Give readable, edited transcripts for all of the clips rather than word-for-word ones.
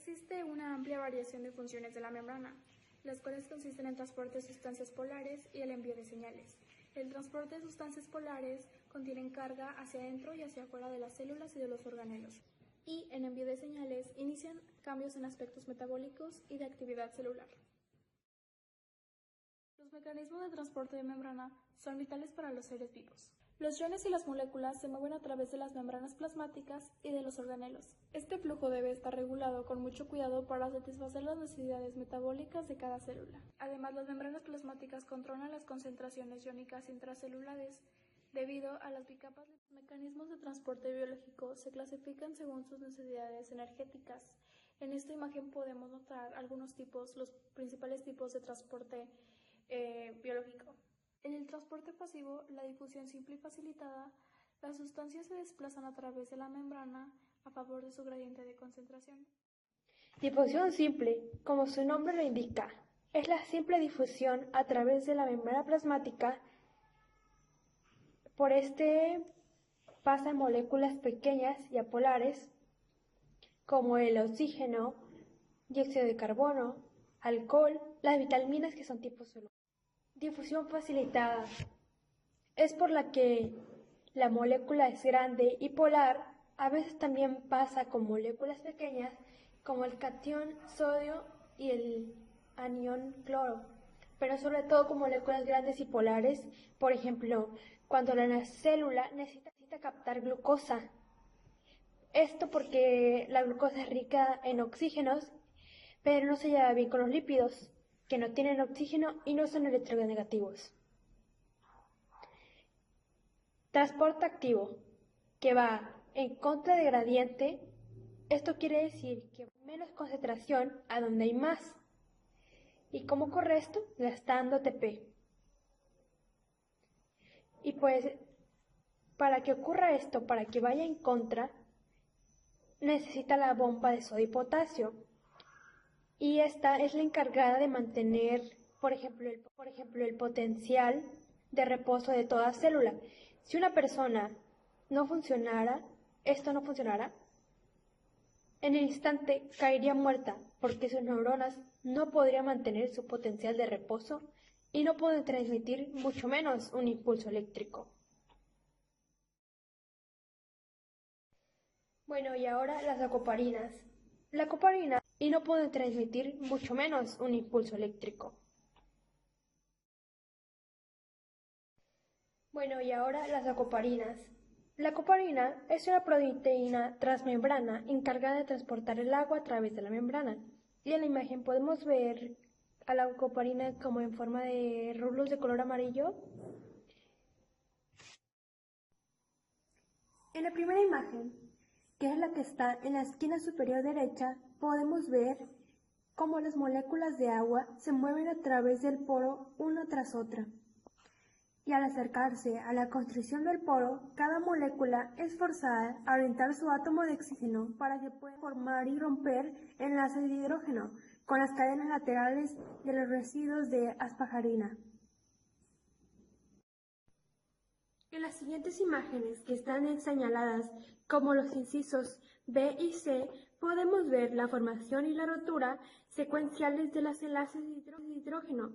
Existe una amplia variación de funciones de la membrana, las cuales consisten en transporte de sustancias polares y el envío de señales. El transporte de sustancias polares contienen carga hacia adentro y hacia afuera de las células y de los organelos. Y en envío de señales inician cambios en aspectos metabólicos y de actividad celular. Los mecanismos de transporte de membrana son vitales para los seres vivos. Los iones y las moléculas se mueven a través de las membranas plasmáticas y de los organelos. Este flujo debe estar regulado con mucho cuidado para satisfacer las necesidades metabólicas de cada célula. Además, las membranas plasmáticas controlan las concentraciones iónicas intracelulares debido a las bicapas. Los mecanismos de transporte biológico se clasifican según sus necesidades energéticas. En esta imagen podemos notar los principales tipos de transporte biológico. En el transporte pasivo, la difusión simple y facilitada, las sustancias se desplazan a través de la membrana a favor de su gradiente de concentración. Difusión simple, como su nombre lo indica, es la simple difusión a través de la membrana plasmática. Por este pasan moléculas pequeñas y apolares, como el oxígeno, dióxido de carbono, alcohol, las vitaminas que son tipo soluble. Difusión facilitada es por la que la molécula es grande y polar. A veces también pasa con moléculas pequeñas como el catión sodio y el anión cloro, pero sobre todo con moléculas grandes y polares, por ejemplo, cuando la célula necesita captar glucosa. Esto porque la glucosa es rica en oxígenos, pero no se lleva bien con los lípidos, que no tienen oxígeno y no son electronegativos. Transporte activo, que va en contra de gradiente. Esto quiere decir que menos concentración a donde hay más. ¿Y cómo ocurre esto? Gastando ATP. Y pues, para que ocurra esto, para que vaya en contra, necesita la bomba de sodio y potasio. Y esta es la encargada de mantener, por ejemplo, el potencial de reposo de toda célula. Si una persona no funcionara, esto no funcionara, en el instante caería muerta, porque sus neuronas no podrían mantener su potencial de reposo y no pueden transmitir mucho menos un impulso eléctrico. Bueno, y ahora las acoparinas. La coparina y no pueden transmitir mucho menos un impulso eléctrico. Bueno, y ahora las acoparinas. La coparina es una proteína transmembrana encargada de transportar el agua a través de la membrana. Y en la imagen podemos ver a la coparina como en forma de rulos de color amarillo. En la primera imagen, que es la que está en la esquina superior derecha, podemos ver cómo las moléculas de agua se mueven a través del poro una tras otra. Y al acercarse a la constricción del poro, cada molécula es forzada a orientar su átomo de oxígeno para que pueda formar y romper enlaces de hidrógeno con las cadenas laterales de los residuos de asparagina. En las siguientes imágenes, que están señaladas como los incisos B y C, podemos ver la formación y la rotura secuenciales de los enlaces de hidrógeno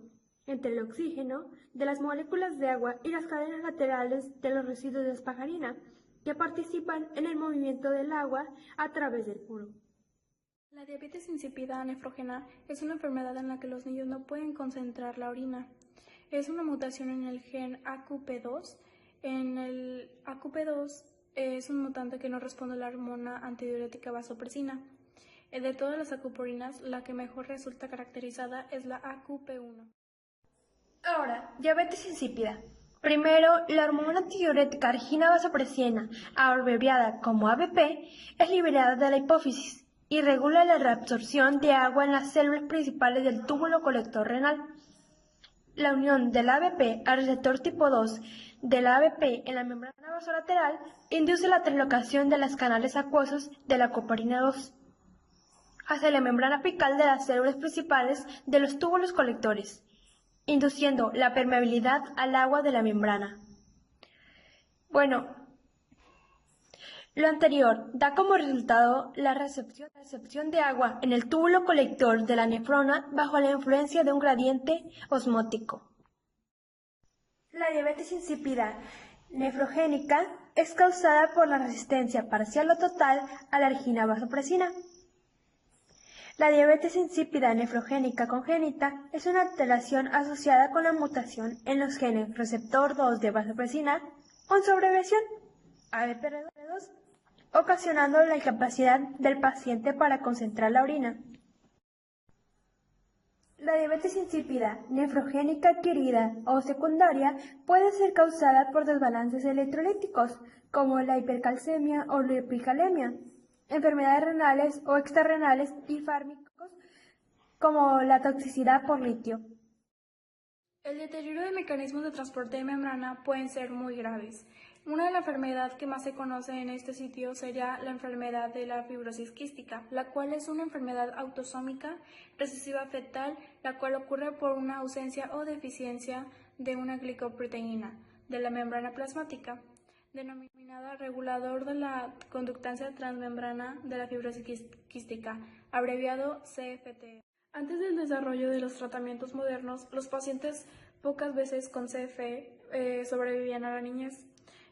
entre el oxígeno de las moléculas de agua y las cadenas laterales de los residuos de asparagina, que participan en el movimiento del agua a través del poro. La diabetes insípida nefrógena es una enfermedad en la que los niños no pueden concentrar la orina. Es una mutación en el gen AQP2. En el AQP2 es un mutante que no responde a la hormona antidiurética vasopresina. De todas las acuporinas, la que mejor resulta caracterizada es la AQP1. Ahora, diabetes insípida. Primero, la hormona antidiurética argina vasopresina, abreviada como ABP, es liberada de la hipófisis y regula la reabsorción de agua en las células principales del túbulo colector renal. La unión del ABP al receptor tipo 2 del ABP en la membrana vasolateral induce la translocación de los canales acuosos de la coparina 2 hacia la membrana apical de las células principales de los túbulos colectores, induciendo la permeabilidad al agua de la membrana. Bueno, Lo anterior da como resultado la recepción de agua en el túbulo colector de la nefrona bajo la influencia de un gradiente osmótico. La diabetes insípida nefrogénica es causada por la resistencia parcial o total a la argina vasopresina. La diabetes insípida nefrogénica congénita es una alteración asociada con la mutación en los genes receptor 2 de vasopresina o en su abreviación ABPR2, ocasionando la incapacidad del paciente para concentrar la orina. La diabetes insípida nefrogénica adquirida o secundaria puede ser causada por desbalances electrolíticos, como la hipercalcemia o la hipercalemia, enfermedades renales o extrarrenales y fármacos, como la toxicidad por litio. El deterioro de mecanismos de transporte de membrana pueden ser muy graves. Una de las enfermedades que más se conoce en este sitio sería la enfermedad de la fibrosis quística, la cual es una enfermedad autosómica recesiva fetal, la cual ocurre por una ausencia o deficiencia de una glicoproteína de la membrana plasmática, denominada regulador de la conductancia transmembrana de la fibrosis quística, abreviado CFTR. Antes del desarrollo de los tratamientos modernos, los pacientes pocas veces con CF sobrevivían a la niñez.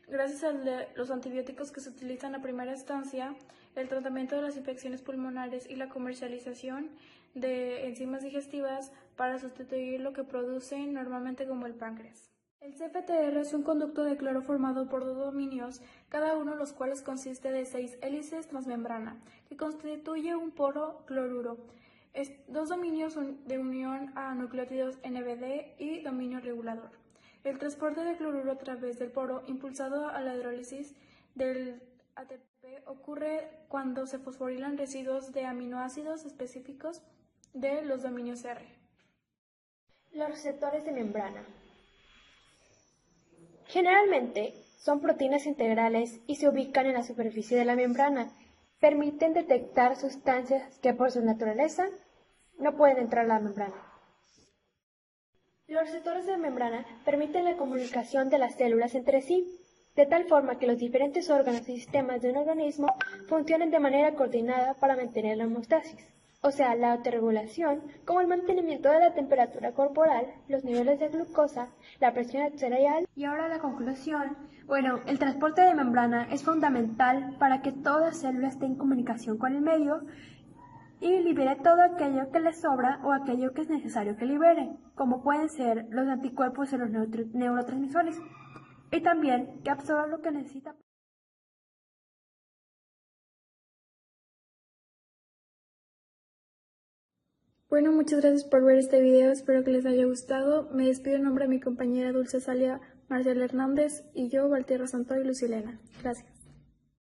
Gracias a los antibióticos que se utilizan a primera instancia, el tratamiento de las infecciones pulmonares y la comercialización de enzimas digestivas para sustituir lo que producen normalmente como el páncreas. El CFTR es un conducto de cloro formado por dos dominios, cada uno de los cuales consiste de 6 hélices transmembrana, que constituye un poro cloruro. Dos dominios de unión a nucleótidos NBD y dominio regulador. El transporte de cloruro a través del poro, impulsado a la hidrólisis del ATP, ocurre cuando se fosforilan residuos de aminoácidos específicos de los dominios R. Los receptores de membrana. Generalmente son proteínas integrales y se ubican en la superficie de la membrana. Permiten detectar sustancias que por su naturaleza no pueden entrar a la membrana. Los receptores de membrana permiten la comunicación de las células entre sí, de tal forma que los diferentes órganos y sistemas de un organismo funcionen de manera coordinada para mantener la homeostasis, o sea, la autorregulación, como el mantenimiento de la temperatura corporal, los niveles de glucosa, la presión arterial. Y ahora la conclusión. Bueno, el transporte de membrana es fundamental para que toda célula esté en comunicación con el medio y libere todo aquello que le sobra o aquello que es necesario que libere, como pueden ser los anticuerpos y los neurotransmisores, y también que absorba lo que necesita. Bueno, muchas gracias por ver este video, espero que les haya gustado. Me despido en nombre de mi compañera Dulce Salia Marcial Hernández y yo, Valtierra Santoy y Lucilena. Gracias.